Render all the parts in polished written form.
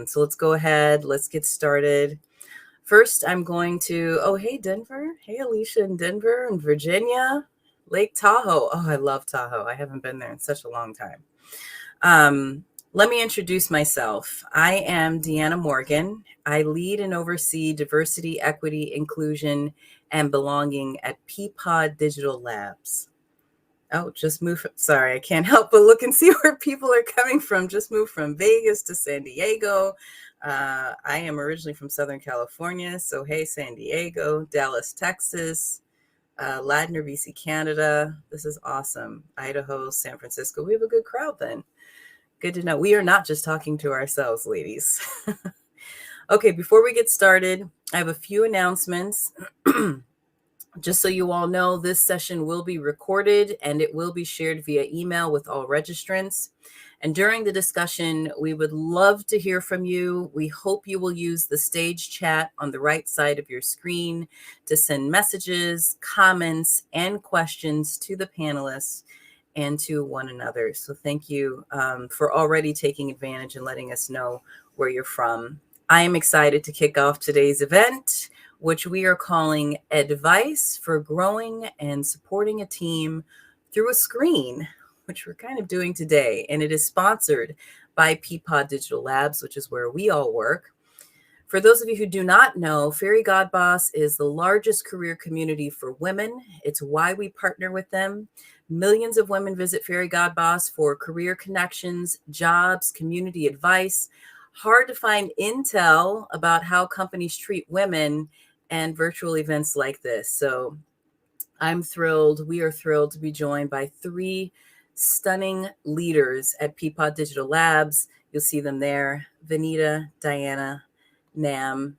So let's go ahead. Let's get started. First, I'm going to, hey, Denver. Hey, Alicia in Denver and Virginia. Lake Tahoe. Oh, I love Tahoe. I haven't been there in such a long time. Let me introduce myself. I am Deanna Morgan. I lead and oversee diversity, equity, inclusion, and belonging at Peapod Digital Labs. Oh, sorry, I can't help but look and see where people are coming from. Just moved from Vegas to San Diego. I am originally from Southern California. So, hey, San Diego, Dallas, Texas, Ladner, BC, Canada. This is awesome. Idaho, San Francisco. We have a good crowd then. Good to know. We are not just talking to ourselves, ladies. Okay, before we get started, I have a few announcements. Just so you all know, this session will be recorded and it will be shared via email with all registrants. And during the discussion, we would love to hear from you. We hope you will use the stage chat on the right side of your screen to send messages, comments, and questions to the panelists and to one another. So thank you for already taking advantage and letting us know where you're from. I am excited to kick off today's event, which we are calling Advice for Growing and Supporting a Team Through a Screen, which we're kind of doing today. And it is sponsored by Peapod Digital Labs, which is where we all work. For those of you who do not know, Fairy God Boss is the largest career community for women. It's why we partner with them. Millions of women visit Fairy God Boss for career connections, jobs, community advice, hard to find intel about how companies treat women, and virtual events like this. So we are thrilled to be joined by three stunning leaders at Peapod Digital Labs. You'll see them there, Vanita, Diana, Nam.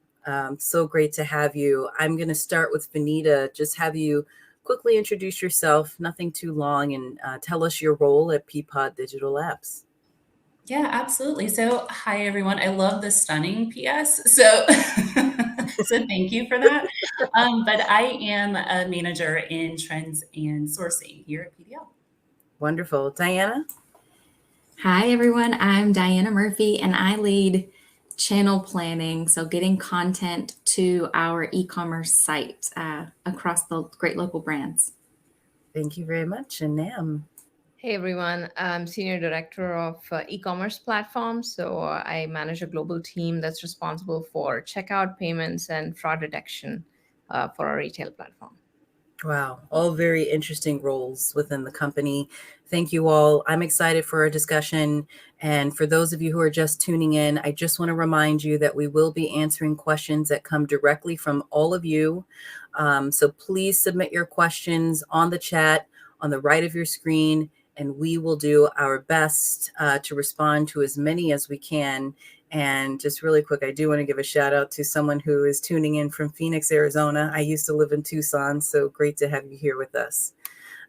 So great to have you. I'm going to start with Vanita. Just have you quickly introduce yourself, nothing too long, and tell us your role at Peapod Digital Labs. Yeah, absolutely. So, hi everyone. I love the stunning PS. So, so thank you for that. But I am a manager in trends and sourcing here at PDL. Wonderful. Diana? Hi everyone. I'm Diana Murphy and I lead channel planning. So getting content to our e-commerce site across the great local brands. Thank you very much. And Nam? Hey everyone, I'm Senior Director of e-commerce platforms. So I manage a global team that's responsible for checkout payments and fraud detection for our retail platform. Wow, all very interesting roles within the company. Thank you all. I'm excited for our discussion. And for those of you who are just tuning in, I just want to remind you that we will be answering questions that come directly from all of you. So please submit your questions on the chat on the right of your screen, and we will do our best to respond to as many as we can. And just really quick, I do want to give a shout out to someone who is tuning in from Phoenix, Arizona. I used to live in Tucson, so great to have you here with us.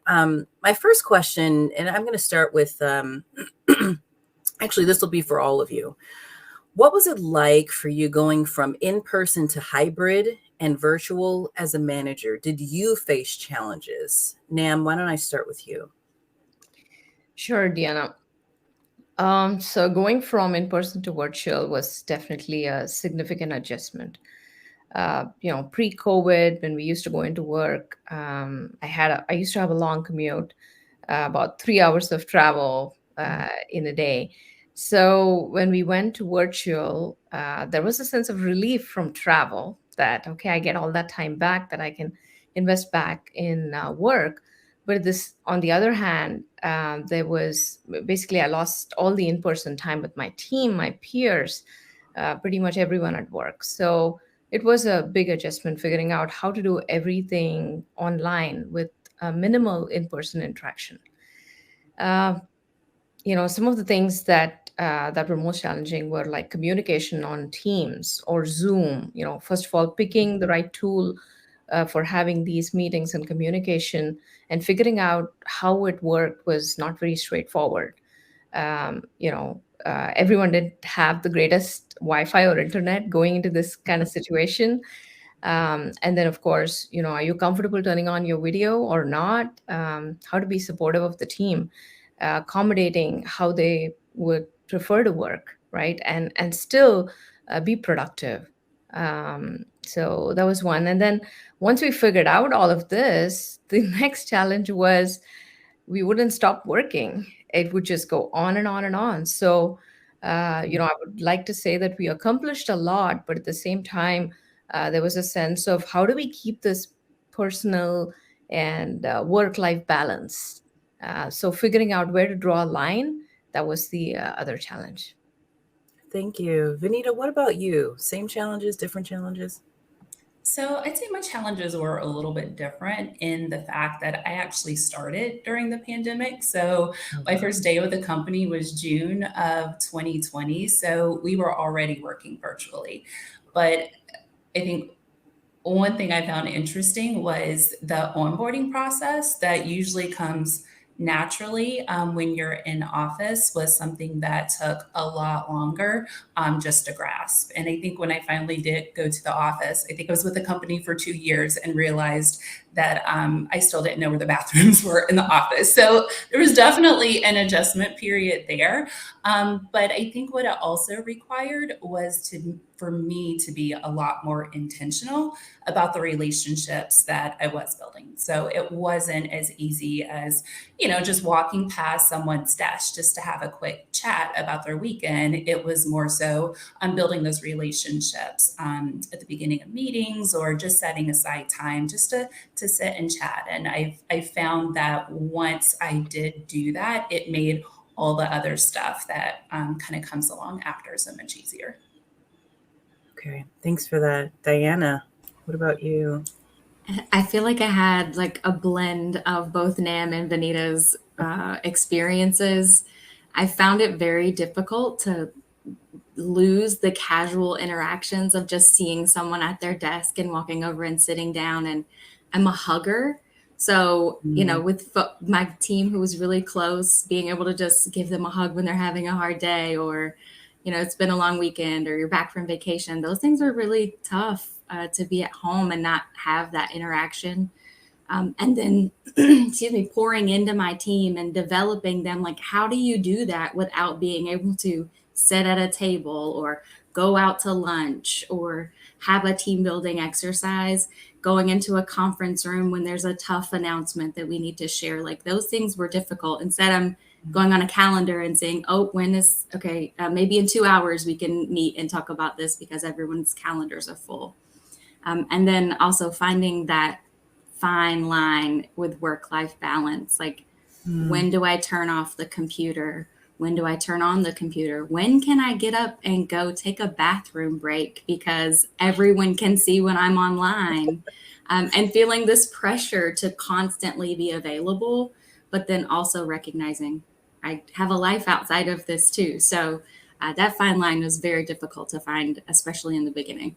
My first question, and I'm going to start with, actually, this will be for all of you. What was it like for you going from in-person to hybrid and virtual as a manager? Did you face challenges? Nam, why don't I start with you? Sure, Diana. So going from in-person to virtual was definitely a significant adjustment. Pre-COVID, when we used to go into work, I used to have a long commute, about 3 hours of travel in a day. So when we went to virtual, there was a sense of relief from travel that, okay, I get all that time back that I can invest back in work. But on the other hand, there was basically I lost all the in-person time with my team, my peers, pretty much everyone at work. So it was a big adjustment figuring out how to do everything online with minimal in-person interaction. Some of the things that were most challenging were like communication on Teams or Zoom. First of all, picking the right tool for having these meetings and communication and figuring out how it worked was not very straightforward. Everyone didn't have the greatest Wi-Fi or internet going into this kind of situation. And then, of course, are you comfortable turning on your video or not? How to be supportive of the team, accommodating how they would prefer to work, right? And still be productive. So that was one. And then once we figured out all of this, the next challenge was we wouldn't stop working. It would just go on and on and on. So, I would like to say that we accomplished a lot, but at the same time, there was a sense of how do we keep this personal and work-life balance. So, figuring out where to draw a line, that was the other challenge. Thank you. Vanita, what about you? Same challenges, different challenges? So I'd say my challenges were a little bit different in the fact that I actually started during the pandemic. So my first day with the company was June of 2020. So we were already working virtually. But I think one thing I found interesting was the onboarding process that usually comes naturally when you're in office was something that took a lot longer just to grasp. And I think when I finally did go to the office, I think I was with the company for 2 years and realized that I still didn't know where the bathrooms were in the office. So there was definitely an adjustment period there. But I think what it also required was for me to be a lot more intentional about the relationships that I was building. So it wasn't as easy as, just walking past someone's desk just to have a quick chat about their weekend. It was more so on building those relationships at the beginning of meetings or just setting aside time just to sit and chat. And I found that once I did do that, it made all the other stuff that kind of comes along after so much easier. Okay, thanks for that. Diana, what about you? I feel like I had like a blend of both Nam and Vanita's experiences. I found it very difficult to lose the casual interactions of just seeing someone at their desk and walking over and sitting down. And I'm a hugger. So, with my team who was really close, being able to just give them a hug when they're having a hard day or, it's been a long weekend or you're back from vacation, those things are really tough to be at home and not have that interaction. And then, excuse me, pouring into my team and developing them. Like, how do you do that without being able to sit at a table or go out to lunch or have a team building exercise, going into a conference room when there's a tough announcement that we need to share? Like, those things were difficult. Instead, I'm going on a calendar and saying, oh, when is, okay, maybe in 2 hours we can meet and talk about this because everyone's calendars are full. And then also finding that fine line with work-life balance. Like, when do I turn off the computer? When do I turn on the computer? When can I get up and go take a bathroom break because everyone can see when I'm online? And feeling this pressure to constantly be available, but then also recognizing I have a life outside of this too. So that fine line was very difficult to find, especially in the beginning.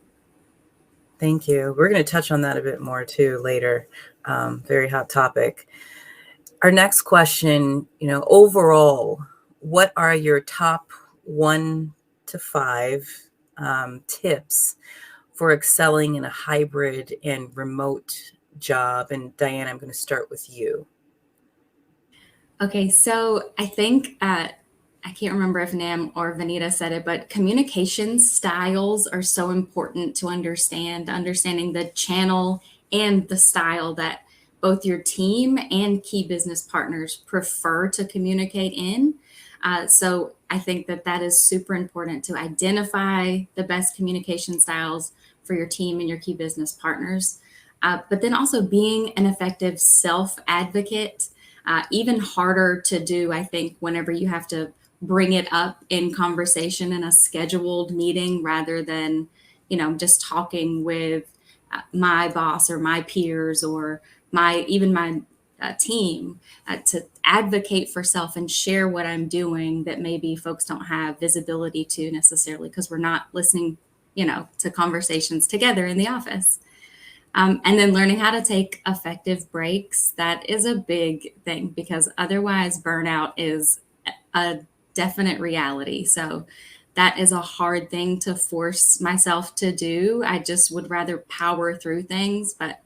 Thank you. We're going to touch on that a bit more too later. Very hot topic. Our next question, overall, what are your top 1 to 5 tips for excelling in a hybrid and remote job? And Diane, I'm going to start with you. Okay, so I think I can't remember if Nam or Vanita said it, but communication styles are so important to understanding the channel and the style that both your team and key business partners prefer to communicate in. So I think that is super important to identify the best communication styles for your team and your key business partners. But then also being an effective self-advocate, even harder to do, I think, whenever you have to bring it up in conversation in a scheduled meeting rather than, just talking with my boss or my peers or my team, to advocate for self and share what I'm doing that maybe folks don't have visibility to necessarily because we're not listening, to conversations together in the office. And then learning how to take effective breaks. That is a big thing because otherwise burnout is a definite reality. So that is a hard thing to force myself to do. I just would rather power through things, but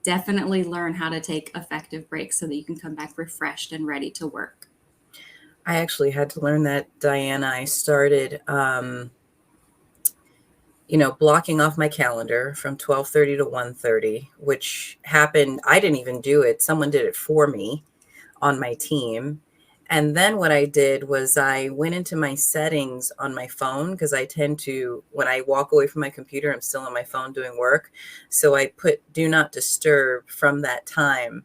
definitely learn how to take effective breaks so that you can come back refreshed and ready to work. I actually had to learn that, Diana. I started, blocking off my calendar from 12:30 to 1:30, which happened. I didn't even do it. Someone did it for me on my team. And then what I did was I went into my settings on my phone, because I tend to, when I walk away from my computer, I'm still on my phone doing work. So I put do not disturb from that time.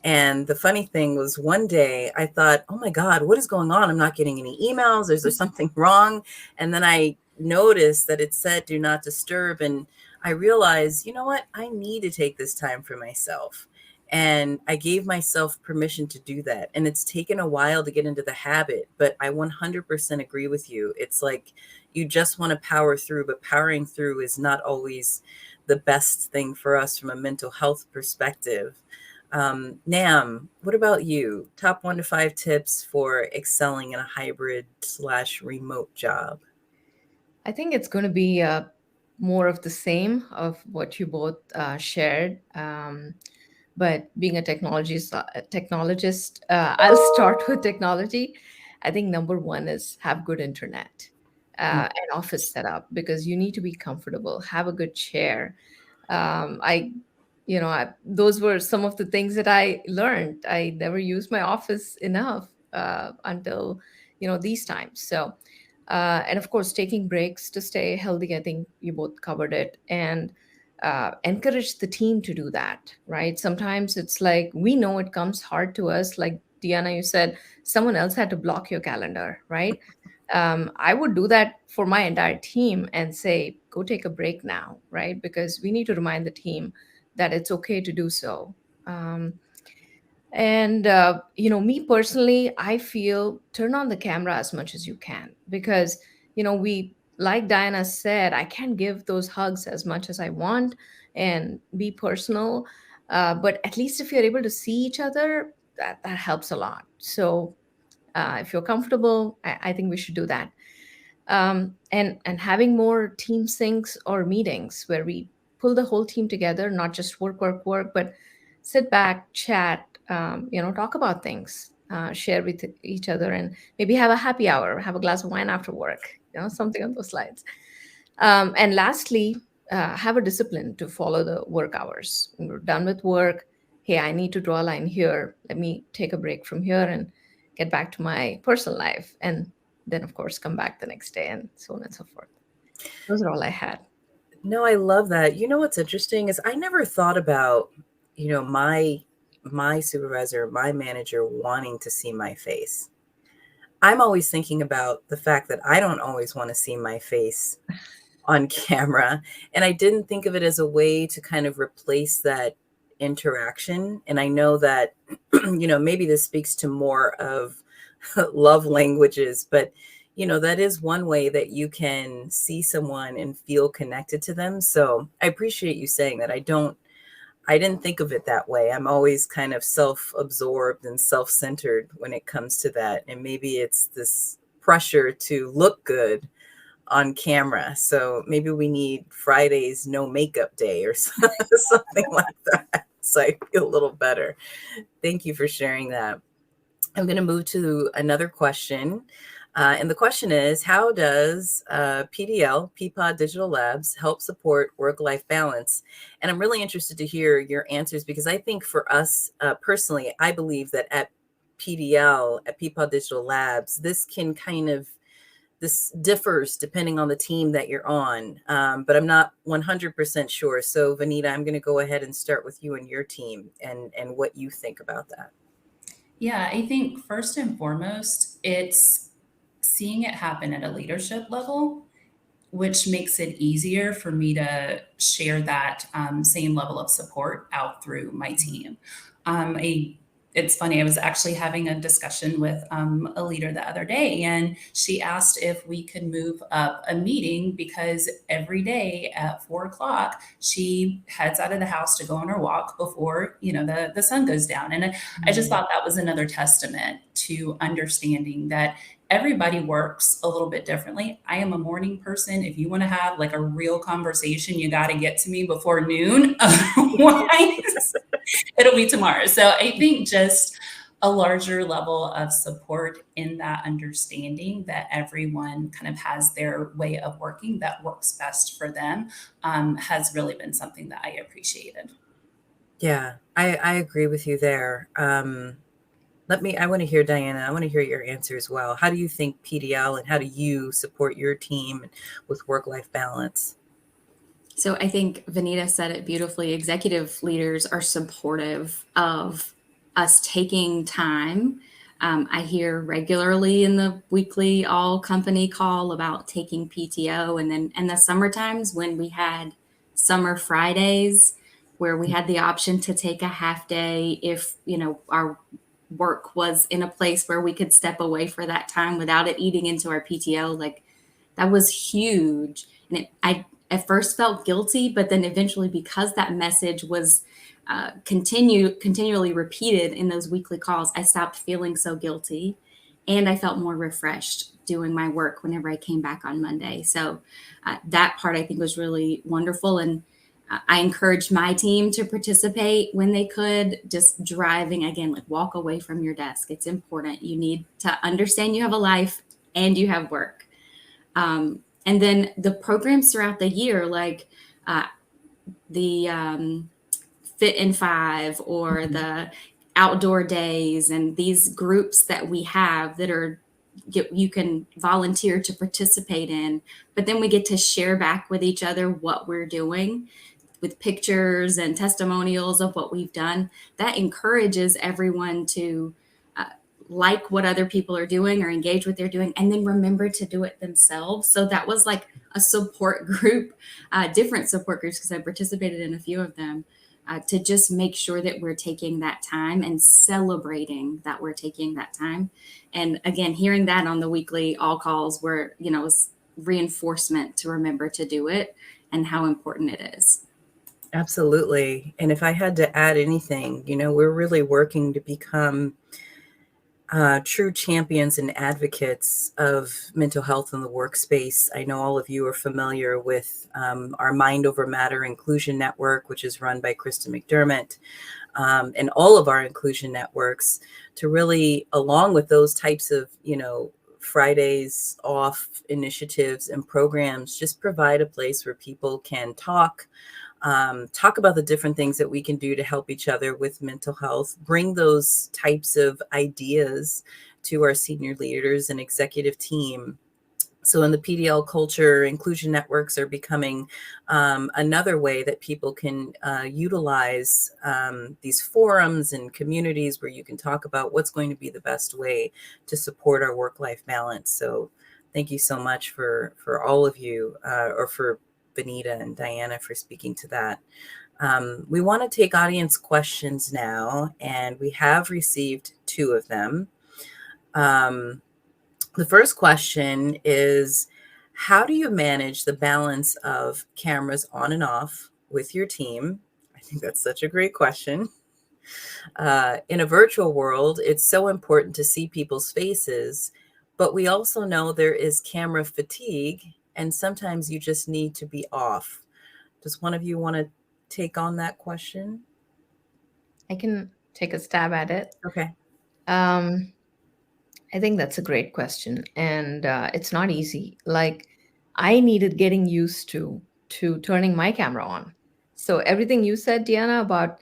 And the funny thing was, one day I thought, oh my God, what is going on? I'm not getting any emails. Is there something wrong? And then I noticed that it said do not disturb. And I realized, you know what? I need to take this time for myself. And I gave myself permission to do that. And it's taken a while to get into the habit, but I 100% agree with you. It's like you just want to power through, but powering through is not always the best thing for us from a mental health perspective. Nam, what about you? Top 1 to 5 tips for excelling in a hybrid/remote job. I think it's going to be more of the same of what you both shared. But being a technologist, I'll start with technology. I think number one is have good internet, Mm. and office setup, because you need to be comfortable, have a good chair. I those were some of the things that I learned. I never used my office enough until these times. So and of course, taking breaks to stay healthy. I think you both covered it. And encourage the team to do that, right? Sometimes it's like we know it comes hard to us. Like Deanna, you said someone else had to block your calendar, right? I would do that for my entire team and say, go take a break now, right? Because we need to remind the team that it's okay to do so. And me personally, I feel turn on the camera as much as you can, because we, like Diana said, I can't give those hugs as much as I want and be personal. But at least if you're able to see each other, that helps a lot. So if you're comfortable, I think we should do that. And having more team syncs or meetings where we pull the whole team together, not just work, work, work, but sit back, chat, talk about things, share with each other, and maybe have a happy hour, have a glass of wine after work, something on those lines. And lastly, have a discipline to follow the work hours. When we're done with work, hey, I need to draw a line here. Let me take a break from here and get back to my personal life. And then, of course, come back the next day, and so on and so forth. Those are all I had. No, I love that. You know what's interesting is I never thought about, my supervisor, my manager wanting to see my face. I'm always thinking about the fact that I don't always want to see my face on camera. And I didn't think of it as a way to kind of replace that interaction. And I know that, maybe this speaks to more of love languages, but that is one way that you can see someone and feel connected to them. So I appreciate you saying that. I didn't think of it that way. I'm always kind of self-absorbed and self-centered when it comes to that. And maybe it's this pressure to look good on camera. So maybe we need Friday's no makeup day or something like that. So I feel a little better. Thank you for sharing that. I'm going to move to another question. And the question is, how does PDL, Peapod Digital Labs, help support work-life balance? And I'm really interested to hear your answers, because I think for us personally, I believe that at PDL, at Peapod Digital Labs, this differs depending on the team that you're on, but I'm not 100% sure. So Vanita, I'm going to go ahead and start with you and your team and what you think about that. Yeah, I think first and foremost, it's seeing it happen at a leadership level, which makes it easier for me to share that same level of support out through my team. It's funny, I was actually having a discussion with a leader the other day, and she asked if we could move up a meeting because every day at 4 o'clock, she heads out of the house to go on her walk before, the sun goes down. And I just thought that was another testament to understanding that everybody works a little bit differently. I am a morning person. If you want to have like a real conversation, you got to get to me before noon. Otherwise, it'll be tomorrow. So I think just a larger level of support in that understanding that everyone kind of has their way of working that works best for them, has really been something that I appreciated. Yeah, I agree with you there. I want to hear Diana. I want to hear your answer as well. How do you think PDL and how do you support your team with work-life balance? So I think Vanita said it beautifully. Executive leaders are supportive of us taking time. I hear regularly in the weekly all company call about taking PTO, and then and the summer times when we had summer Fridays where we had the option to take a half day if our work was in a place where we could step away for that time without it eating into our PTO. Like that was huge. And I at first felt guilty, but then eventually, because that message was continually repeated in those weekly calls, I stopped feeling so guilty, and I felt more refreshed doing my work whenever I came back on Monday. So that part I think was really wonderful, and I encouraged my team to participate when they could. Just driving again, like walk away from your desk. It's important. You need to understand you have a life and you have work. And then the programs throughout the year, like the Fit in Five or the outdoor days, and these groups that we have that are you can volunteer to participate in, but then we get to share back with each other what we're doing with pictures and testimonials of what we've done. That encourages everyone to like what other people are doing or engage what they're doing, and then remember to do it themselves. So that was like a support group, different support groups, because I participated in a few of them, to just make sure that we're taking that time and celebrating that we're taking that time. And again, hearing that on the weekly all calls were, was reinforcement to remember to do it and how important it is. Absolutely. And if I had to add anything, we're really working to become true champions and advocates of mental health in the workspace. I know all of you are familiar with our Mind Over Matter Inclusion Network, which is run by Krista McDermott, and all of our inclusion networks to really, along with those types of, Fridays off initiatives and programs, just provide a place where people can talk about the different things that we can do to help each other with mental health, bring those types of ideas to our senior leaders and executive team. So in the PDL culture, inclusion networks are becoming another way that people can utilize these forums and communities where you can talk about what's going to be the best way to support our work-life balance. So thank you so much for all of you, or for Benita and Diana for speaking to that. We want to take audience questions now, and we have received 2 of them. The first question is, how do you manage the balance of cameras on and off with your team? I think that's such a great question. In a virtual world, it's so important to see people's faces, but we also know there is camera fatigue, and sometimes you just need to be off. Does one of you want to take on that question? I can take a stab at it. Okay. I think that's a great question, and it's not easy. Like, I needed getting used to turning my camera on. So everything you said, Diana, about,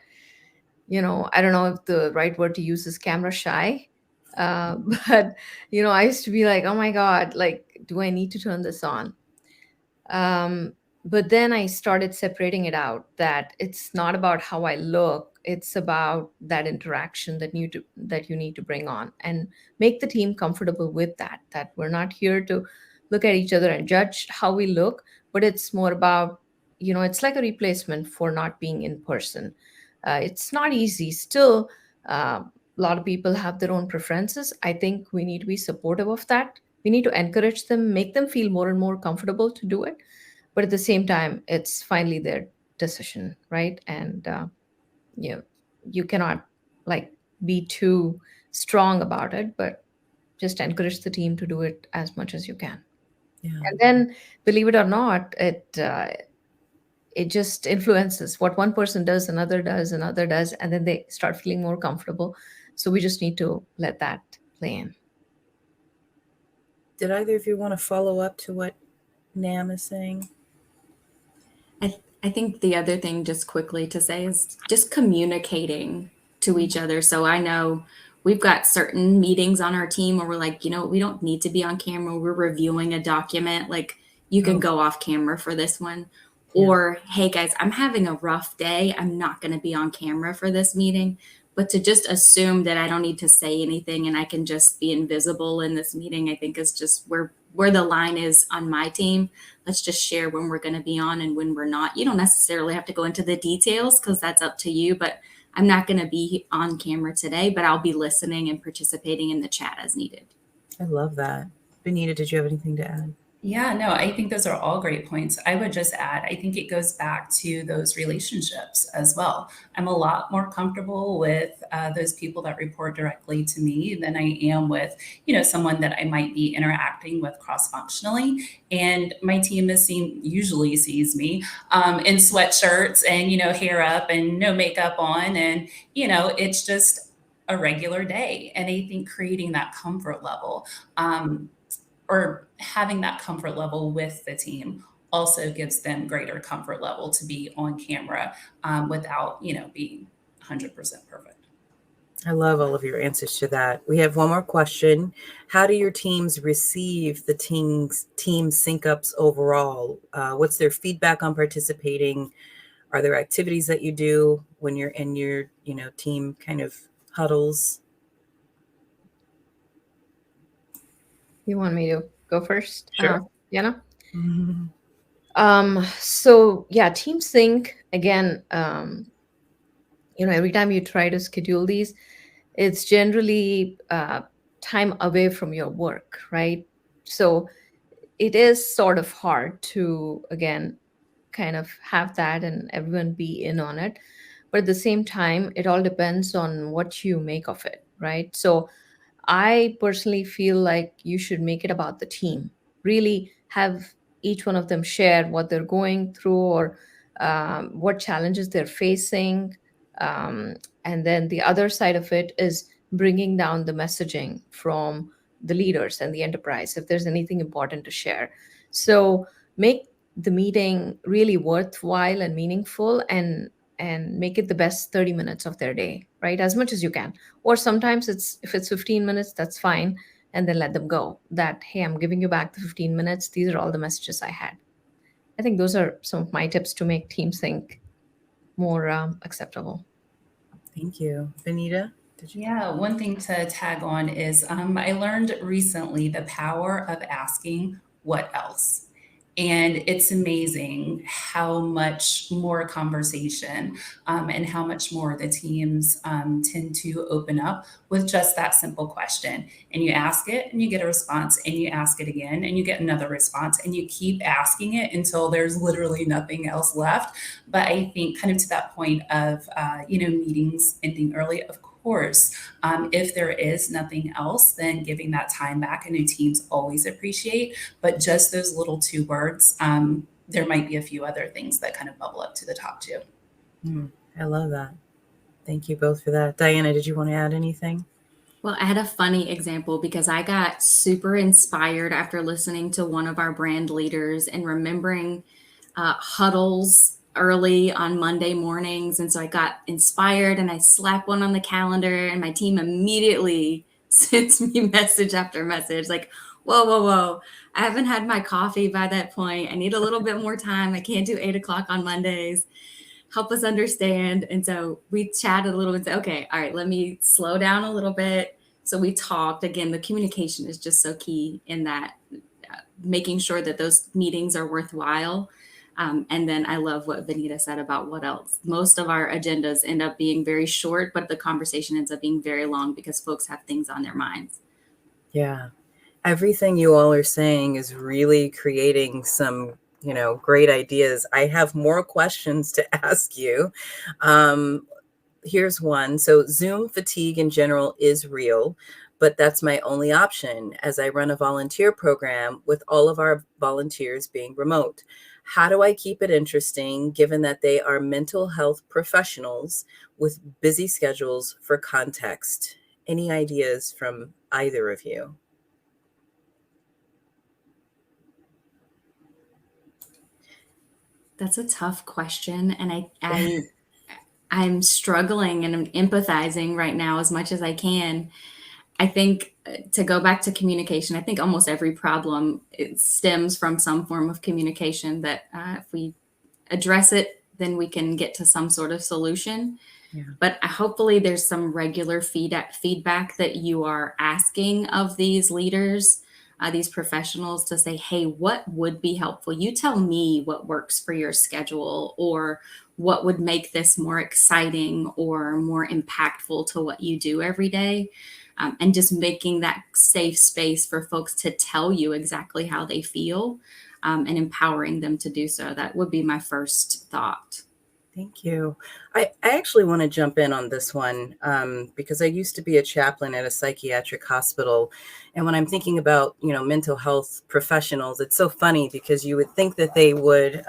I don't know if the right word to use is camera shy, but I used to be like, oh my God, like, do I need to turn this on? But then I started separating it out, that it's not about how I look, it's about that interaction that you need to bring on and make the team comfortable with that we're not here to look at each other and judge how we look, but it's more about, it's like a replacement for not being in person. It's not easy still. A lot of people have their own preferences. I think we need to be supportive of that. We need to encourage them, make them feel more and more comfortable to do it, but at the same time, it's finally their decision, right? And you cannot like be too strong about it, but just encourage the team to do it as much as you can. Yeah. And then, believe it or not, it just influences what one person does, another does, and then they start feeling more comfortable. So we just need to let that play in. Did either of you want to follow up to what Nam is saying? I think the other thing just quickly to say is just communicating to each other. So I know we've got certain meetings on our team where we're like, we don't need to be on camera. We're reviewing a document. Like, you can go off camera for this one. Yeah. Or, hey guys, I'm having a rough day. I'm not going to be on camera for this meeting. But to just assume that I don't need to say anything and I can just be invisible in this meeting, I think is just where the line is on my team. Let's just share when we're going to be on and when we're not. You don't necessarily have to go into the details because that's up to you, but I'm not going to be on camera today, but I'll be listening and participating in the chat as needed. I love that. Benita, did you have anything to add? Yeah, no, I think those are all great points. I would just add, I think it goes back to those relationships as well. I'm a lot more comfortable with those people that report directly to me than I am with, someone that I might be interacting with cross-functionally. And my team usually sees me in sweatshirts and, hair up and no makeup on. And, it's just a regular day. And I think creating that comfort level, or having that comfort level with the team also gives them greater comfort level to be on camera without, being 100% perfect. I love all of your answers to that. We have one more question. How do your teams receive the team sync ups overall? What's their feedback on participating? Are there activities that you do when you're in your, team kind of huddles? You want me to go first? Sure. Yana? Mm-hmm. So yeah, Team Sync, again, every time you try to schedule these, it's generally time away from your work, right? So it is sort of hard to, again, kind of have that and everyone be in on it. But at the same time, it all depends on what you make of it, right? So I personally feel like you should make it about the team. Really have each one of them share what they're going through or what challenges they're facing. Um, and then the other side of it is bringing down the messaging from the leaders and the enterprise if there's anything important to share. So make the meeting really worthwhile and meaningful and make it the best 30 minutes of their day, right? As much as you can. Or sometimes if it's 15 minutes, that's fine. And then let them go that, hey, I'm giving you back the 15 minutes. These are all the messages I had. I think those are some of my tips to make Team Sync more acceptable. Thank you. Benita? Yeah, one thing to tag on is I learned recently the power of asking what else. And it's amazing how much more conversation and how much more the teams tend to open up with just that simple question. And you ask it and you get a response, and you ask it again and you get another response, and you keep asking it until there's literally nothing else left. But I think kind of to that point of, meetings ending early, of course, if there is nothing else, then giving that time back, and new teams always appreciate, but just those little 2 words, there might be a few other things that kind of bubble up to the top too. I love that. Thank you both for that. Diana, did you want to add anything? Well, I had a funny example because I got super inspired after listening to one of our brand leaders and remembering huddles early on Monday mornings. And so I got inspired and I slapped one on the calendar, and my team immediately sends me message after message like, whoa. I haven't had my coffee by that point. I need a little bit more time. I can't do 8:00 on Mondays. Help us understand. And so we chatted a little bit and said, okay, all right, let me slow down a little bit. So we talked. Again, the communication is just so key in that, making sure that those meetings are worthwhile. And then I love what Vanita said about what else. Most of our agendas end up being very short, but the conversation ends up being very long because folks have things on their minds. Yeah. Everything you all are saying is really creating some, great ideas. I have more questions to ask you. Here's one. So Zoom fatigue in general is real, but that's my only option as I run a volunteer program with all of our volunteers being remote. How do I keep it interesting given that they are mental health professionals with busy schedules? For context, Any ideas from either of you? That's a tough question, and I'm struggling and I'm empathizing right now as much as I can. I think to go back to communication, I think almost every problem it stems from some form of communication that if we address it, then we can get to some sort of solution. Yeah. But hopefully there's some regular feedback that you are asking of these leaders, these professionals, to say, hey, what would be helpful? You tell me what works for your schedule, or what would make this more exciting or more impactful to what you do every day. And just making that safe space for folks to tell you exactly how they feel, and empowering them to do so. That would be my first thought. Thank you. I actually want to jump in on this one because I used to be a chaplain at a psychiatric hospital. And when I'm thinking about, mental health professionals, it's so funny because you would think that they would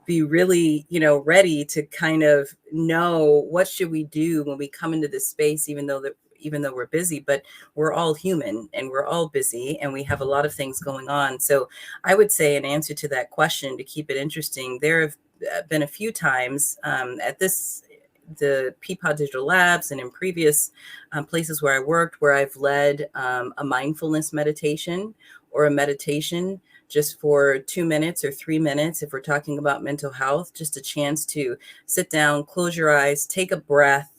be really, ready to kind of know what should we do when we come into this space, even though we're busy, but we're all human and we're all busy and we have a lot of things going on. So I would say, in answer to that question, to keep it interesting, there have been a few times at the Peapod Digital Labs and in previous places where I worked, where I've led a mindfulness meditation or a meditation just for 2 minutes or 3 minutes. If we're talking about mental health, just a chance to sit down, close your eyes, take a breath,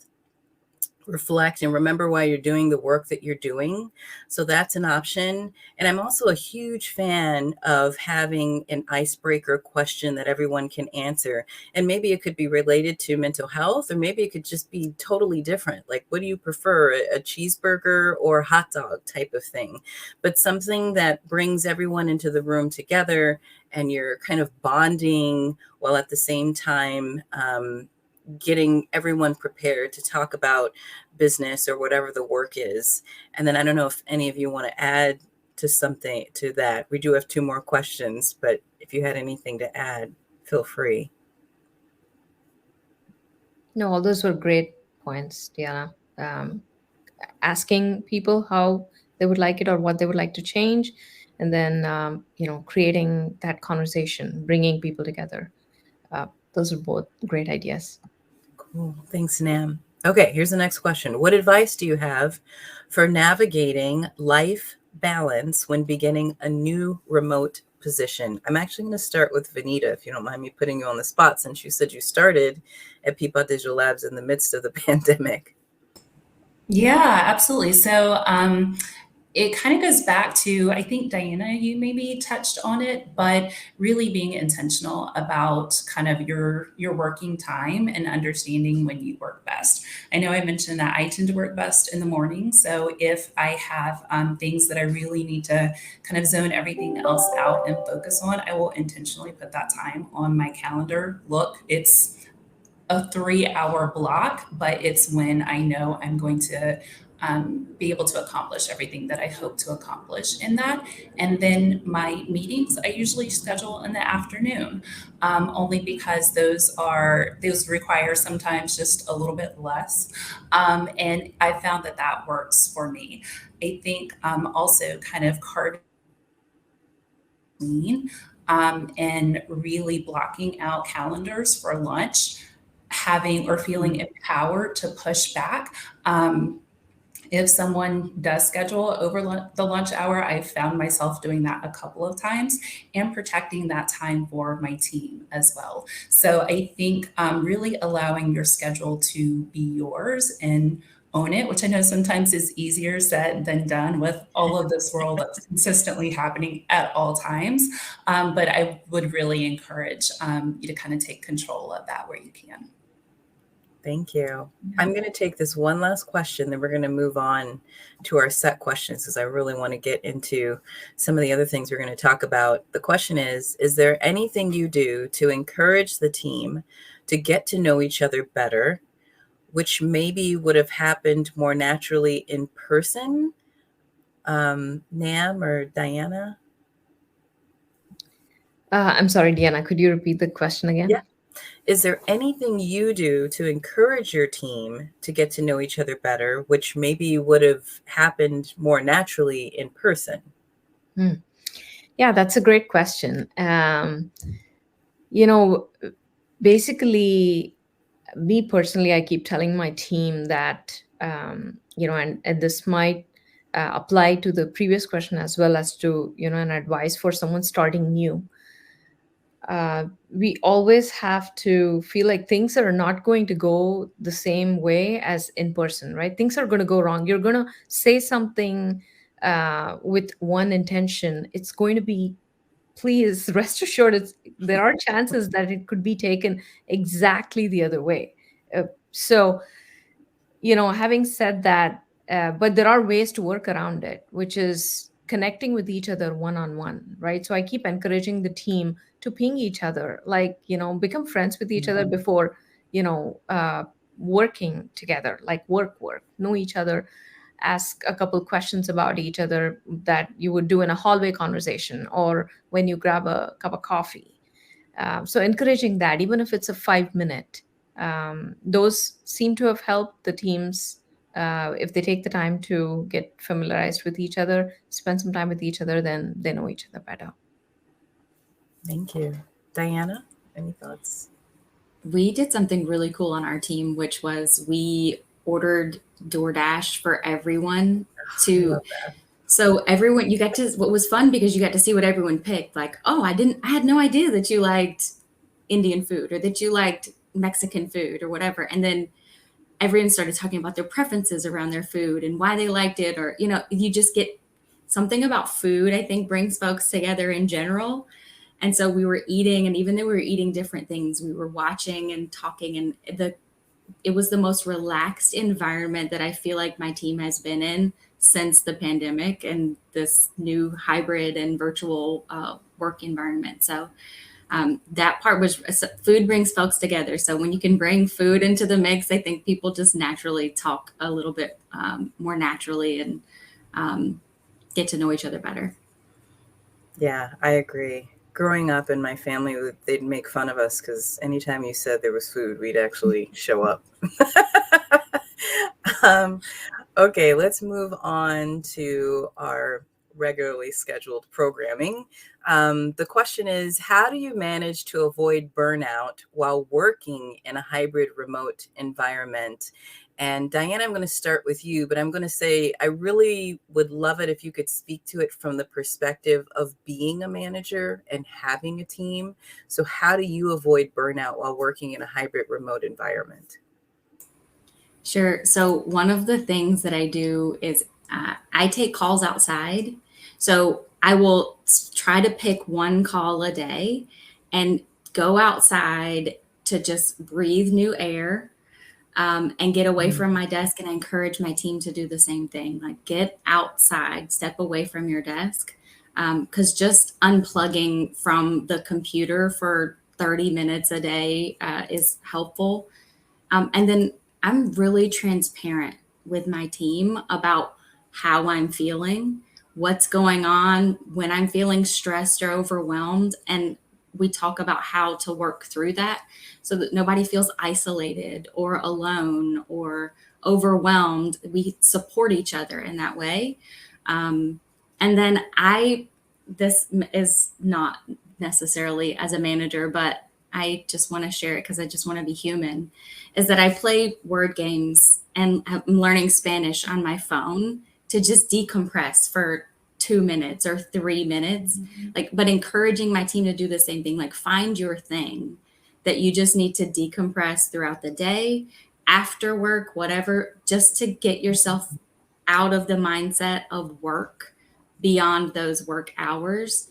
reflect, and remember why you're doing the work that you're doing. So that's an option. And I'm also a huge fan of having an icebreaker question that everyone can answer. And maybe it could be related to mental health, or maybe it could just be totally different. Like, what do you prefer, a cheeseburger or hot dog type of thing? But something that brings everyone into the room together and you're kind of bonding while at the same time getting everyone prepared to talk about business or whatever the work is. And then I don't know if any of you want to add to something to that. We do have 2 more questions, but if you had anything to add, feel free. No, all those were great points, Diana. Asking people how they would like it or what they would like to change, and then creating that conversation, bringing people together. Those are both great ideas. Cool. Thanks, Nam. Okay, here's the next question. What advice do you have for navigating life balance when beginning a new remote position? I'm actually going to start with Vanita, if you don't mind me putting you on the spot, since you said you started at Peapod Digital Labs in the midst of the pandemic. Yeah, absolutely. So it kind of goes back to, I think, Diana, you maybe touched on it, but really being intentional about kind of your working time and understanding when you work best. I know I mentioned that I tend to work best in the morning. So if I have things that I really need to kind of zone everything else out and focus on, I will intentionally put that time on my calendar. Look, it's a 3-hour block, but it's when I know I'm going to be able to accomplish everything that I hope to accomplish in that. And then my meetings, I usually schedule in the afternoon, only because those require sometimes just a little bit less. And I found that works for me. I think also kind of carving and really blocking out calendars for lunch, having or feeling empowered to push back. If someone does schedule over the lunch hour, I've found myself doing that a couple of times and protecting that time for my team as well. So I think really allowing your schedule to be yours and own it, which I know sometimes is easier said than done with all of this world that's consistently happening at all times. But I would really encourage you to kind of take control of that where you can. Thank you. I'm going to take this one last question, then we're going to move on to our set questions because I really want to get into some of the other things we're going to talk about. The question is there anything you do to encourage the team to get to know each other better, which maybe would have happened more naturally in person? Nam or Diana? I'm sorry, Diana, could you repeat the question again? Yeah. Is there anything you do to encourage your team to get to know each other better, which maybe would have happened more naturally in person? Hmm. Yeah, that's a great question. You know, basically, me personally, I keep telling my team that, and this might apply to the previous question as well as to, an advice for someone starting new. We always have to feel like things are not going to go the same way as in person, right? Things are going to go wrong. You're going to say something with one intention. It's going to be, please rest assured, there are chances that it could be taken exactly the other way. So, having said that, but there are ways to work around it, which is connecting with each other one on one, right? So I keep encouraging the team to ping each other, like, become friends with each other Mhm. before, working together, like work, know each other, ask a couple questions about each other that you would do in a hallway conversation or when you grab a cup of coffee. So encouraging that, even if it's a 5 minute, those seem to have helped the teams. If they take the time to get familiarized with each other, spend some time with each other, then they know each other better. Thank you. Diana, any thoughts? We did something really cool on our team, which was we ordered DoorDash for everyone I to, love that. so everyone, you got to, what was fun because you got to see what everyone picked. Like, oh, I had no idea that you liked Indian food or that you liked Mexican food or whatever. And then everyone started talking about their preferences around their food and why they liked it. Or, you just get something about food, I think, brings folks together in general. And so we were eating, and even though we were eating different things, we were watching and talking, and it was the most relaxed environment that I feel like my team has been in since the pandemic and this new hybrid and virtual work environment. So that part was, food brings folks together. So when you can bring food into the mix, I think people just naturally talk a little bit more naturally and get to know each other better. Yeah, I agree. Growing up in my family, they'd make fun of us because anytime you said there was food, we'd actually show up. um, okay, let's move on to our regularly scheduled programming. The question is, how do you manage to avoid burnout while working in a hybrid remote environment? And Diana, I'm going to start with you, but I'm going to say I really would love it if you could speak to it from the perspective of being a manager and having a team. So how do you avoid burnout while working in a hybrid remote environment? Sure. So one of the things that I do is I take calls outside. So I will try to pick one call a day and go outside to just breathe new air and get away from my desk. And I encourage my team to do the same thing. Like get outside, step away from your desk. Because just unplugging from the computer for 30 minutes a day is helpful. And then I'm really transparent with my team about how I'm feeling, what's going on when I'm feeling stressed or overwhelmed. And we talk about how to work through that so that nobody feels isolated or alone or overwhelmed. We support each other in that way. Um, and then this is not necessarily as a manager, but I just want to share it because I just want to be human, is that I play word games and I'm learning Spanish on my phone to just decompress for 2 minutes or 3 minutes. Like, but encouraging my team to do the same thing, like find your thing that you just need to decompress throughout the day, after work, whatever, just to get yourself out of the mindset of work beyond those work hours.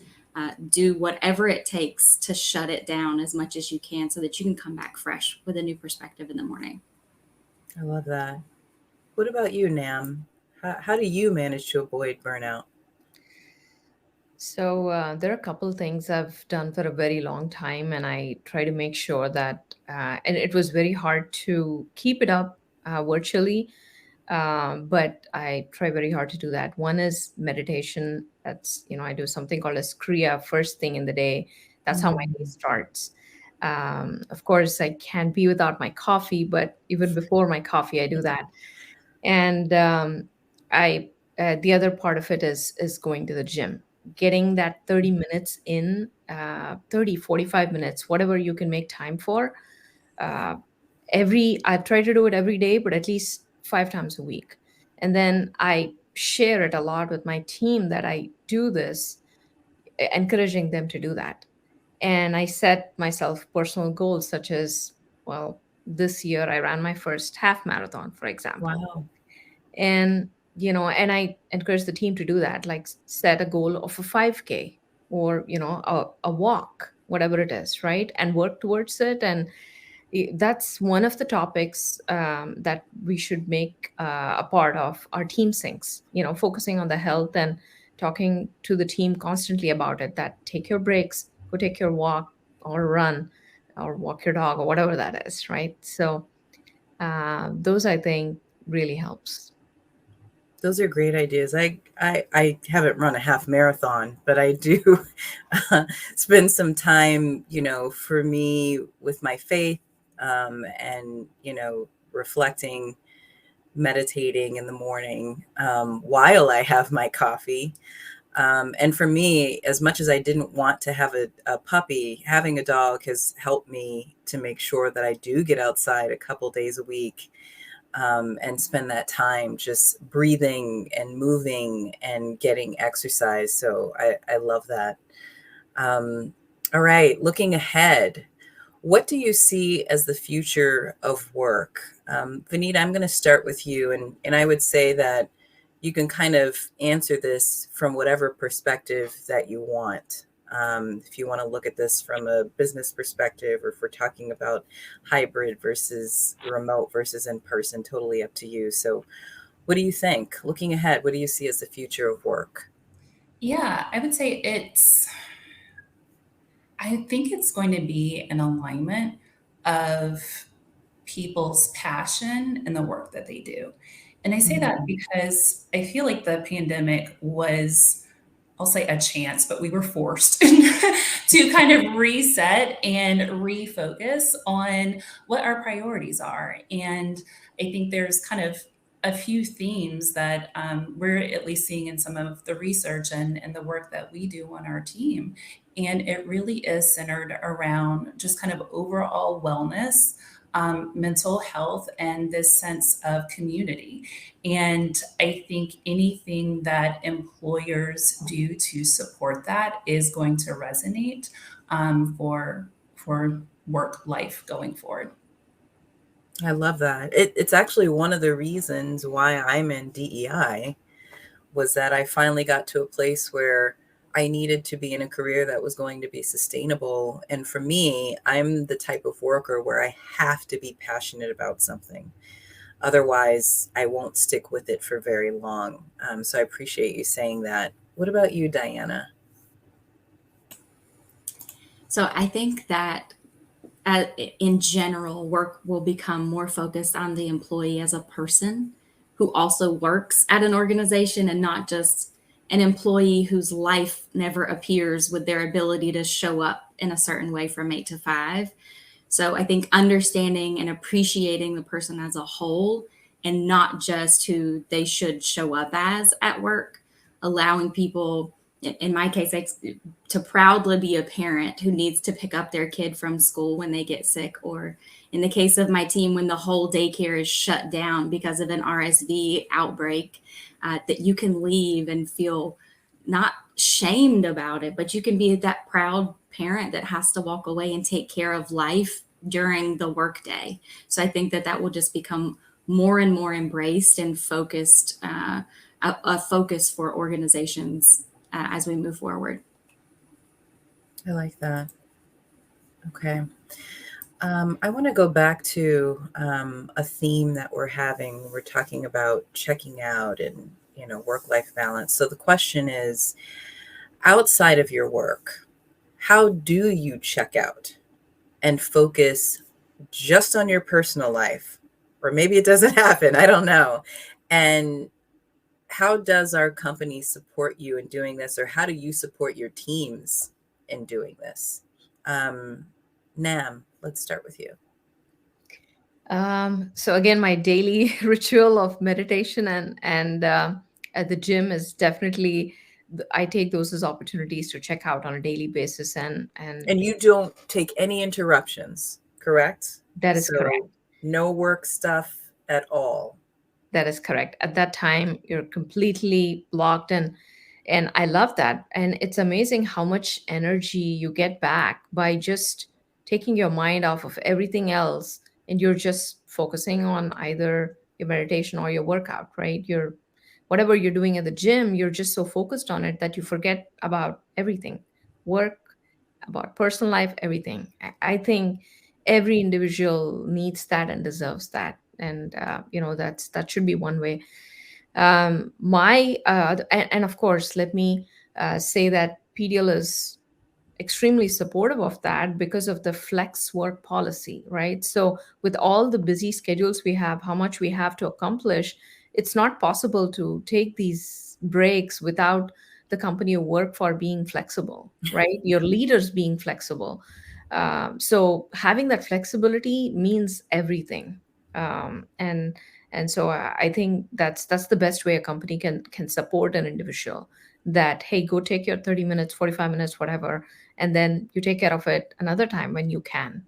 Do whatever it takes to shut it down as much as you can so that you can come back fresh with a new perspective in the morning. I love that. What about you, Nam? How do you manage to avoid burnout? So there are a couple things I've done for a very long time, and I try to make sure that, and it was very hard to keep it up virtually, but I try very hard to do that. One is meditation. That's, I do something called a Kriya first thing in the day. That's how my day Mhm. starts. Of course, I can't be without my coffee, but even before my coffee, I do that. And I the other part of it is going to the gym, getting that 30 minutes in, 30, 45 minutes, whatever you can make time for. Uh, I try to do it every day, but at least 5 times a week. And then I share it a lot with my team that I do this, encouraging them to do that. And I set myself personal goals such as, well, this year I ran my first half marathon, for example. Wow. And and I encourage the team to do that, like set a goal of a 5K, or a walk, whatever it is, right, and work towards it. And that's one of the topics that we should make a part of our team syncs, focusing on the health and talking to the team constantly about it, that take your breaks, go take your walk or run or walk your dog or whatever that is, right? So those, I think, really helps. Those are great ideas. I haven't run a half marathon, but I do spend some time, for me with my faith, and, reflecting, meditating in the morning, while I have my coffee. And for me, as much as I didn't want to have a puppy, having a dog has helped me to make sure that I do get outside a couple days a week, and spend that time just breathing and moving and getting exercise. So I love that. All right, looking ahead, what do you see as the future of work? Vanita, I'm going to start with you, and I would say that you can kind of answer this from whatever perspective that you want. If you want to look at this from a business perspective, or if we're talking about hybrid versus remote versus in person, totally up to you. So, what do you think? Looking ahead, what do you see as the future of work? Yeah, I would say I think it's going to be an alignment of people's passion and the work that they do. And I say that Mhm. because I feel like the pandemic was, I'll say a chance, but we were forced to kind of reset and refocus on what our priorities are. And I think there's kind of a few themes that we're at least seeing in some of the research and the work that we do on our team. And it really is centered around just kind of overall wellness, mental health, and this sense of community. And I think anything that employers do to support that is going to resonate for work life going forward. I love that. It's actually one of the reasons why I'm in DEI, was that I finally got to a place where I needed to be in a career that was going to be sustainable. And for me, I'm the type of worker where I have to be passionate about something. Otherwise, I won't stick with it for very long. So I appreciate you saying that. What about you, Diana? So I think that in general, work will become more focused on the employee as a person who also works at an organization, and not just an employee whose life never appears with their ability to show up in a certain way from 8 to 5. So I think understanding and appreciating the person as a whole, and not just who they should show up as at work, allowing people, in my case, to proudly be a parent who needs to pick up their kid from school when they get sick, or in the case of my team, when the whole daycare is shut down because of an RSV outbreak, that you can leave and feel not shamed about it, but you can be that proud parent that has to walk away and take care of life during the workday. So I think that that will just become more and more embraced and focused, a focus for organizations as we move forward. I like that. Okay. I want to go back to a theme that we're having. We're talking about checking out and, work-life balance. So the question is, outside of your work, how do you check out and focus just on your personal life? Or maybe it doesn't happen. I don't know. And how does our company support you in doing this? Or how do you support your teams in doing this? Um, Nam, let's start with you. So again, my daily ritual of meditation and at the gym is definitely I take those as opportunities to check out on a daily basis, and And you don't take any interruptions, correct? that is correct. So no work stuff at all. That is correct. At that time, you're completely blocked, and I love that. And it's amazing how much energy you get back by just taking your mind off of everything else, and you're just focusing on either your meditation or your workout, right? You're whatever you're doing at the gym, you're just so focused on it that you forget about everything, work, about personal life, everything. I think every individual needs that and deserves that, and that should be one way. My and of course, let me say that PDL is extremely supportive of that because of the flex work policy, right? So with all the busy schedules we have, how much we have to accomplish, it's not possible to take these breaks without the company you work for being flexible, right? Your leaders being flexible. So having that flexibility means everything. And so I think that's the best way a company can support an individual, that hey, go take your 30 minutes, 45 minutes, whatever, and then you take care of it another time when you can.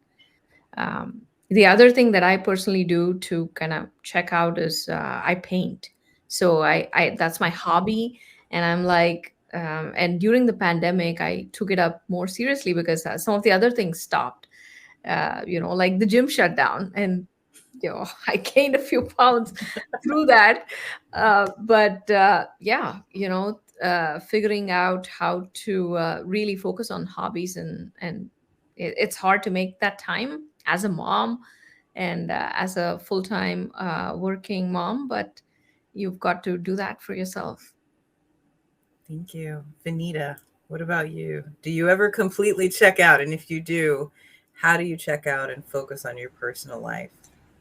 The other thing that I personally do to kind of check out is I paint. So I that's my hobby, and I'm like, and during the pandemic, I took it up more seriously because some of the other things stopped. Like the gym shut down, and I gained a few pounds through that. But yeah, figuring out how to really focus on hobbies, and it's hard to make that time as a mom and as a full-time working mom, but you've got to do that for yourself. Thank you. Vanita, what about you? Do you ever completely check out? And if you do, how do you check out and focus on your personal life?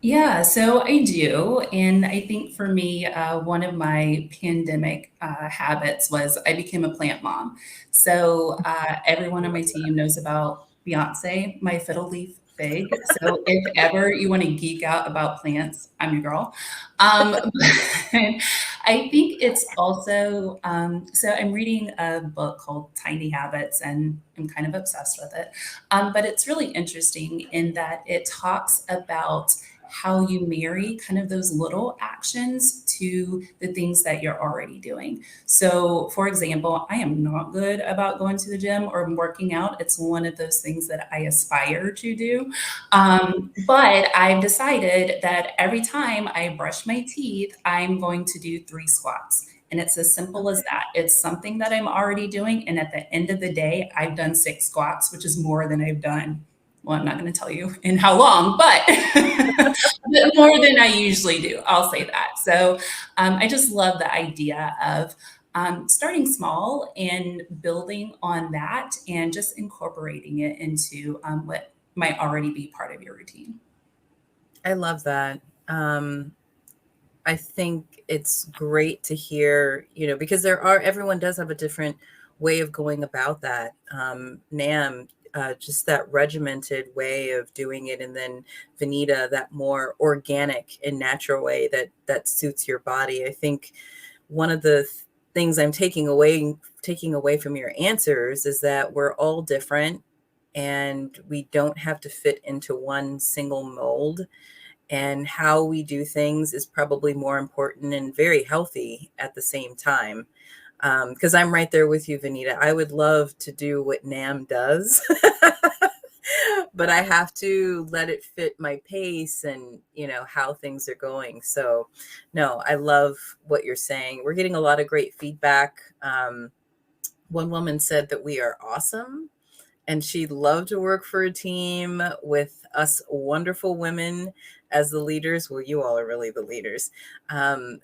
Yeah, so I do. And I think for me, one of my pandemic habits was I became a plant mom. So everyone on my team knows about Beyonce, my fiddle leaf fig. So if ever you want to geek out about plants, I'm your girl. But I think it's also, so I'm reading a book called Tiny Habits, and I'm kind of obsessed with it. But it's really interesting in that it talks about how you marry kind of those little actions to the things that you're already doing. So, for example, I am not good about going to the gym or working out. It's one of those things that I aspire to do. But I've decided that every time I brush my teeth, I'm going to do 3 squats. And it's as simple as that. It's something that I'm already doing. And at the end of the day, I've done 6 squats, which is more than I've done. Well, I'm not going to tell you in how long, but more than I usually do. I'll say that. So I just love the idea of starting small and building on that and just incorporating it into what might already be part of your routine. I love that. I think it's great to hear, because everyone does have a different way of going about that. Nam, just that regimented way of doing it, and then Vanita, that more organic and natural way that suits your body. I think one of the things I'm taking away from your answers is that we're all different, and we don't have to fit into one single mold. And how we do things is probably more important and very healthy at the same time. Because I'm right there with you, Vanita. I would love to do what Nam does, but I have to let it fit my pace and, how things are going. So, no, I love what you're saying. We're getting a lot of great feedback. One woman said that we are awesome, and she'd love to work for a team with us wonderful women as the leaders. Well, you all are really the leaders. And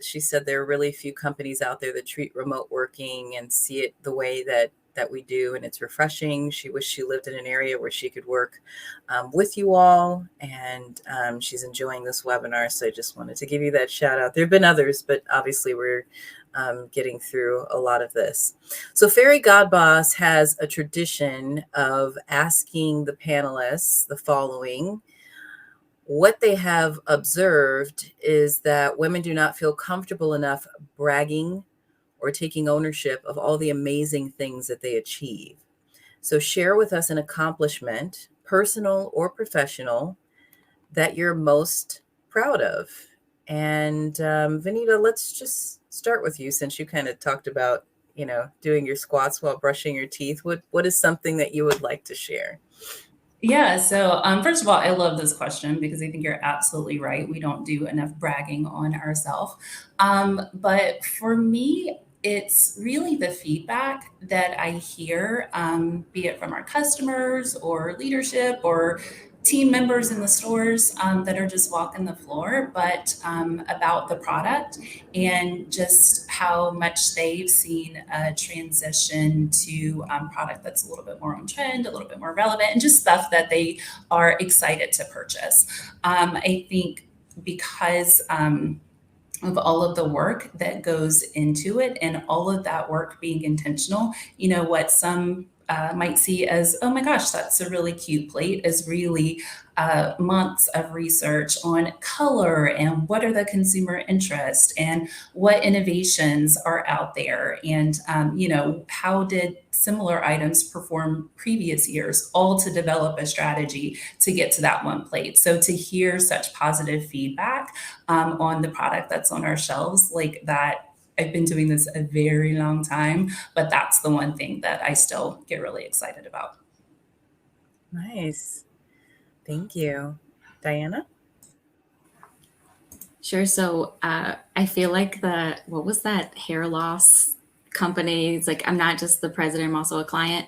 she said there are really few companies out there that treat remote working and see it the way that we do. And it's refreshing. She wished she lived in an area where she could work with you all. And she's enjoying this webinar. So I just wanted to give you that shout out. There have been others, but obviously we're getting through a lot of this. So Fairy Godboss has a tradition of asking the panelists the following. What they have observed is that women do not feel comfortable enough bragging or taking ownership of all the amazing things that they achieve. So share with us an accomplishment, personal or professional, that you're most proud of. And Vanita, let's just start with you, since you kind of talked about, doing your squats while brushing your teeth. What is something that you would like to share? Yeah. So, first of all, I love this question because I think you're absolutely right. We don't do enough bragging on ourselves. But for me, it's really the feedback that I hear, be it from our customers or leadership or team members in the stores that are just walking the floor, but about the product and just how much they've seen a transition to product that's a little bit more on trend, a little bit more relevant, and just stuff that they are excited to purchase. I think because of all of the work that goes into it and all of that work being intentional, what some might see as, oh my gosh, that's a really cute plate, is really months of research on color and what are the consumer interests and what innovations are out there, and how did similar items perform previous years, all to develop a strategy to get to that one plate. So to hear such positive feedback on the product that's on our shelves like that, I've been doing this a very long time, but that's the one thing that I still get really excited about. Nice. Thank you. Diana? Sure. So I feel like what was that hair loss company? It's like, I'm not just the president, I'm also a client.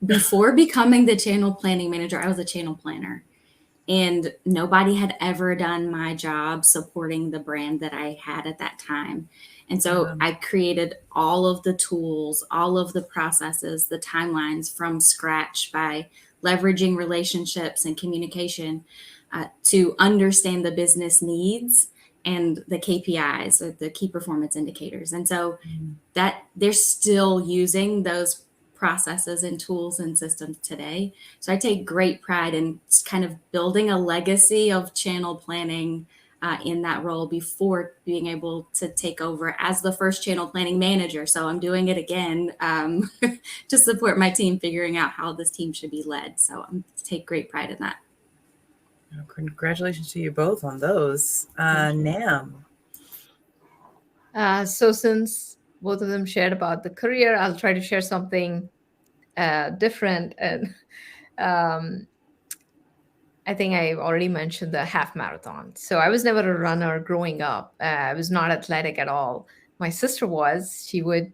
Before becoming the channel planning manager, I was a channel planner. And nobody had ever done my job supporting the brand that I had at that time. And so I created all of the tools, all of the processes, the timelines from scratch by leveraging relationships and communication to understand the business needs and the KPIs, or the key performance indicators. And so that they're still using those processes and tools and systems today. So I take great pride in kind of building a legacy of channel planning in that role before being able to take over as the first channel planning manager. So I'm doing it again to support my team figuring out how this team should be led. So I take great pride in that. Congratulations to you both on those. Nam. So since both of them shared about the career, I'll try to share something different. And I think I already mentioned the half marathon. So I was never a runner growing up. I was not athletic at all. My sister was. She would,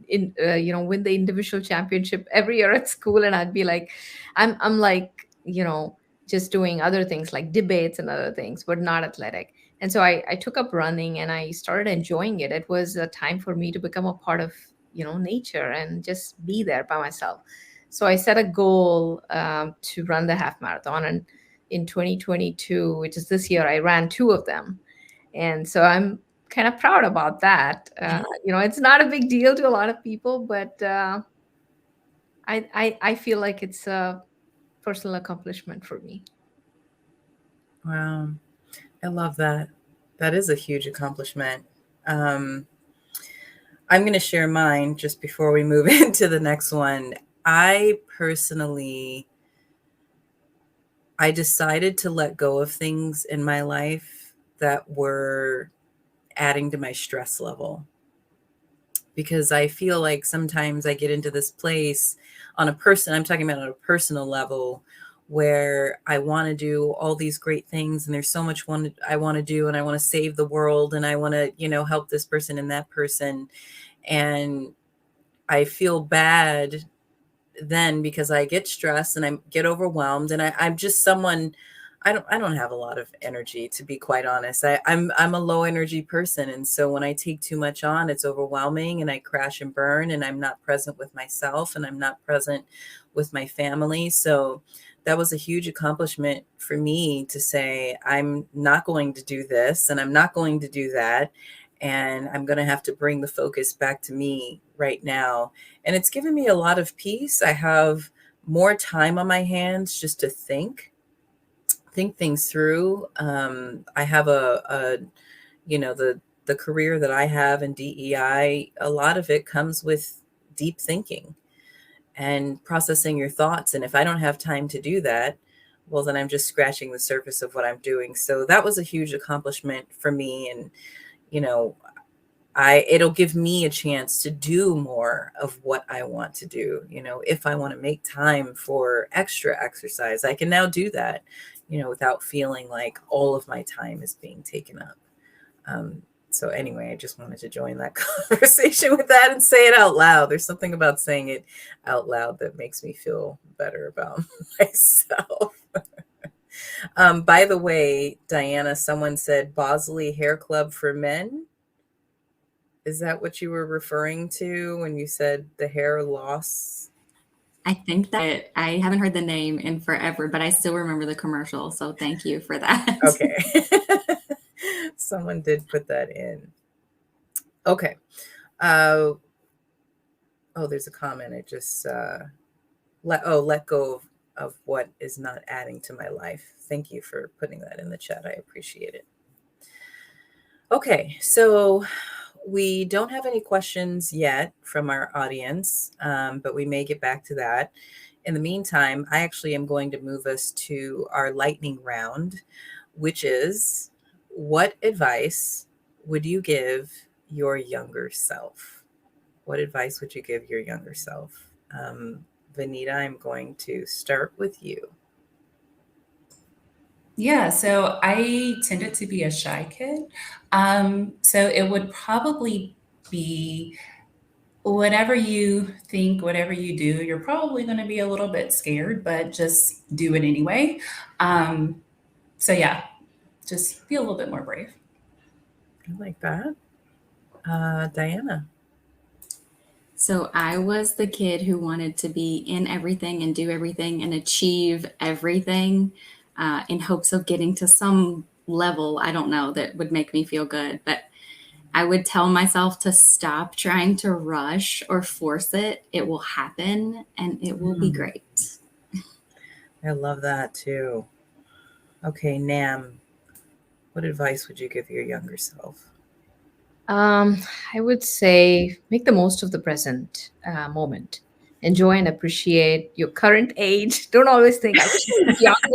win the individual championship every year at school, and I'd be like, I'm like, just doing other things like debates and other things, but not athletic. And so I took up running and I started enjoying it. It was a time for me to become a part of, nature and just be there by myself. So I set a goal to run the half marathon. And in 2022, which is this year, I ran 2 of them. And so I'm kind of proud about that. It's not a big deal to a lot of people, but I feel like it's a personal accomplishment for me. Wow. I love that. That is a huge accomplishment. I'm going to share mine just before we move into the next one. I decided to let go of things in my life that were adding to my stress level, because I feel like sometimes I get into this place I'm talking about on a personal level, where I want to do all these great things and there's so much I want to do, and I want to save the world, and I want to, help this person and that person. And I feel bad then because I get stressed and I get overwhelmed, and I'm just someone, I don't have a lot of energy, to be quite honest. I'm a low energy person. And so when I take too much on, it's overwhelming and I crash and burn, and I'm not present with myself and I'm not present with my family. So that was a huge accomplishment for me to say, I'm not going to do this and I'm not going to do that. and I'm going to have to bring the focus back to me right now. And it's given me a lot of peace. I have more time on my hands just to think things through. I have the career that I have in DEI, a lot of it comes with deep thinking and processing your thoughts. And if I don't have time to do that, well, then I'm just scratching the surface of what I'm doing. So that was a huge accomplishment for me. And, you know, it'll give me a chance to do more of what I want to do. If I want to make time for extra exercise, I can now do that, without feeling like all of my time is being taken up. So anyway, I just wanted to join that conversation with that and say it out loud. There's something about saying it out loud that makes me feel better about myself. By the way, Diana, someone said Bosley Hair Club for Men. Is that what you were referring to when you said the hair loss? I think that I haven't heard the name in forever, but I still remember the commercial. So thank you for that. Okay. Someone did put that in. Okay. Oh, there's a comment. I just let go of what is not adding to my life. Thank you for putting that in the chat. I appreciate it. Okay, so we don't have any questions yet from our audience, but we may get back to that. In the meantime, I actually am going to move us to our lightning round, which is, what advice would you give your younger self? What advice would you give your younger self? Vanita, I'm going to start with you. Yeah, so I tended to be a shy kid. So it would probably be, whatever you think, whatever you do, you're probably going to be a little bit scared, but just do it anyway. So yeah, just be a little bit more brave. I like that. Diana. So I was the kid who wanted to be in everything and do everything and achieve everything in hopes of getting to some level, I don't know, that would make me feel good. But I would tell myself to stop trying to rush or force it. It will happen and it will be great. I love that too. Okay, Nam, what advice would you give your younger self? I would say make the most of the present moment. Enjoy and appreciate your current age. Don't always think, I wish I was younger.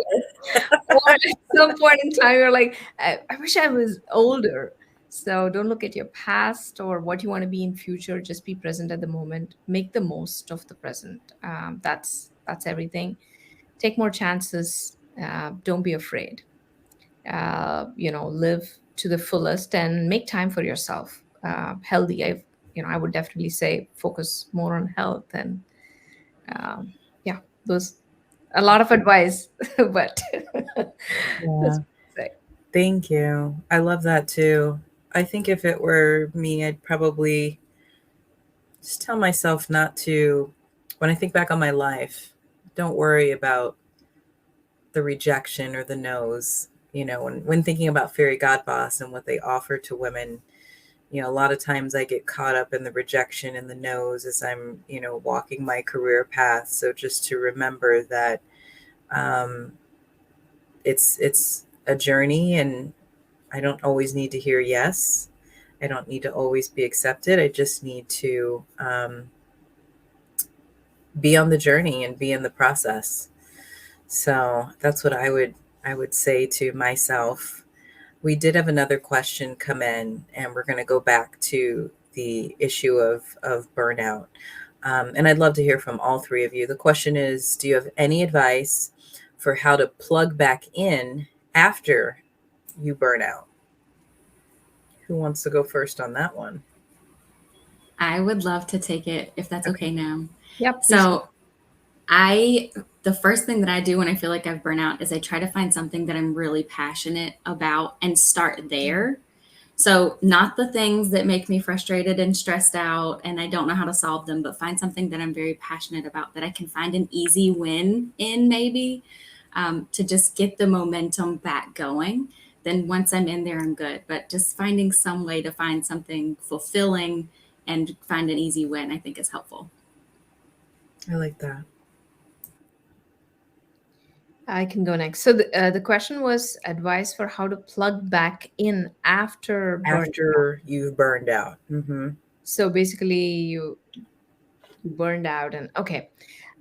Or at some point in time, you're like, I wish I was older. So don't look at your past or what you want to be in future. Just be present at the moment. Make the most of the present. That's everything. Take more chances. Don't be afraid. Live to the fullest and make time for yourself. Healthy. I would definitely say focus more on health and yeah, those a lot of advice, but Yeah. Thank you. I love that too. I think if it were me, I'd probably just tell myself not to, when I think back on my life, don't worry about the rejection or the no's. When thinking about Fairy God Boss and what they offer to women, a lot of times I get caught up in the rejection and the no's as I'm, walking my career path. So just to remember that it's a journey, and I don't always need to hear yes. I don't need to always be accepted. I just need to be on the journey and be in the process. So that's what I would say to myself. We did have another question come in, and we're going to go back to the issue of burnout. And I'd love to hear from all three of you. The question is, do you have any advice for how to plug back in after you burn out? Who wants to go first on that one? I would love to take it if that's okay now. Yep. So the first thing that I do when I feel like I've burnt out is I try to find something that I'm really passionate about and start there. So not the things that make me frustrated and stressed out and I don't know how to solve them, but find something that I'm very passionate about that I can find an easy win in, maybe to just get the momentum back going. then once I'm in there, I'm good. But just finding some way to find something fulfilling and find an easy win, I think is helpful. I like that. I can go next. So the question was advice for how to plug back in after burnout. After you've burned out. Mm-hmm. So basically, you burned out, and okay.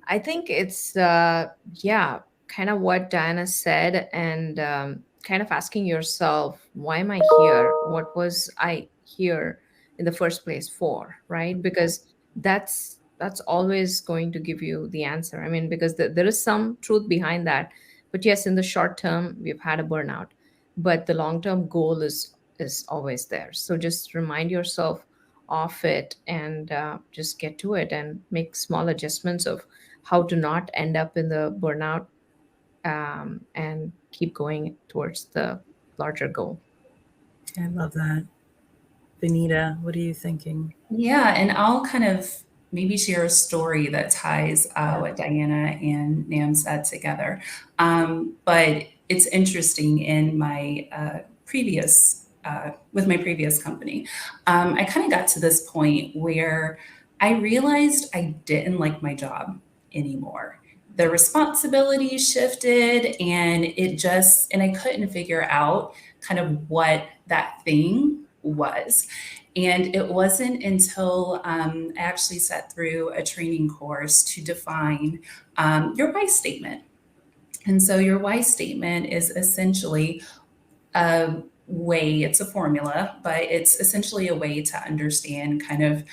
I think it's yeah, kind of what Diana said, and kind of asking yourself, why am I here? What was I here in the first place for, right? Because that's always going to give you the answer. I mean, because there is some truth behind that. But yes, in the short term, we've had a burnout, but the long term goal is always there. So just remind yourself of it and just get to it and make small adjustments of how to not end up in the burnout, and keep going towards the larger goal. I love that. Benita, what are you thinking? Yeah, and I'll kind of maybe share a story that ties what Diana and Nam said together. But it's interesting in my with my previous company, I kind of got to this point where I realized I didn't like my job anymore. The responsibilities shifted, and I couldn't figure out kind of what that thing was. And it wasn't until I actually sat through a training course to define your why statement. And so your why statement is essentially a way, it's a formula, but it's essentially a way to understand kind of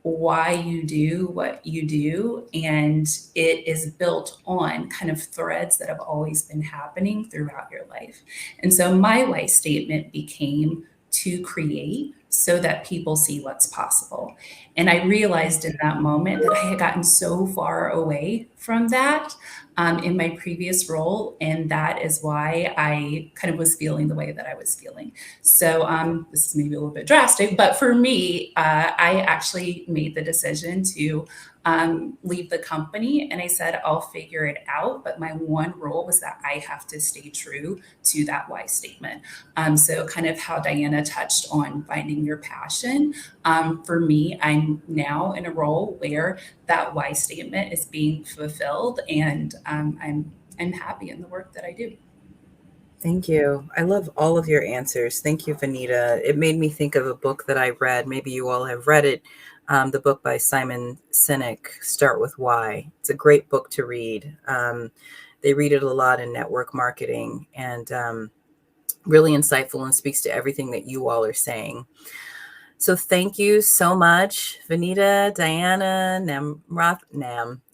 why you do what you do. And it is built on kind of threads that have always been happening throughout your life. And so my why statement became to create so that people see what's possible. And I realized in that moment that I had gotten so far away from that in my previous role. And that is why I kind of was feeling the way that I was feeling. So this is maybe a little bit drastic, but for me, I actually made the decision to leave the company. And I said, I'll figure it out. But my one rule was that I have to stay true to that why statement. So kind of how Diana touched on finding your passion. For me, I'm now in a role where that why statement is being fulfilled, and I'm happy in the work that I do. Thank you. I love all of your answers. Thank you, Vanita. It made me think of a book that I read. Maybe you all have read it. The book by Simon Sinek, Start With Why. It's a great book to read. They read it a lot in network marketing, and really insightful and speaks to everything that you all are saying. So thank you so much, Vanita, Diana, Nam.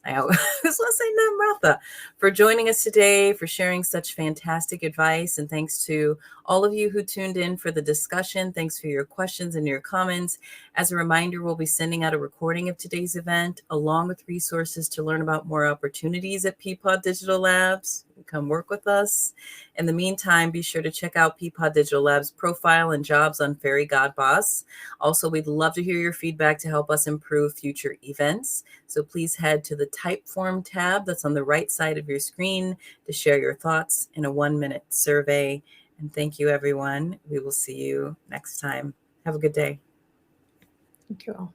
I was going to say Namratha, for joining us today, for sharing such fantastic advice. And thanks to all of you who tuned in for the discussion. Thanks for your questions and your comments. As a reminder, we'll be sending out a recording of today's event, along with resources to learn about more opportunities at Peapod Digital Labs. Come work with us. In the meantime, be sure to check out Peapod Digital Labs profile and jobs on Fairy God Boss. Also, we'd love to hear your feedback to help us improve future events. So please head to the Typeform tab that's on the right side of your screen to share your thoughts in a 1-minute survey. And thank you, everyone. We will see you next time. Have a good day. Thank you all.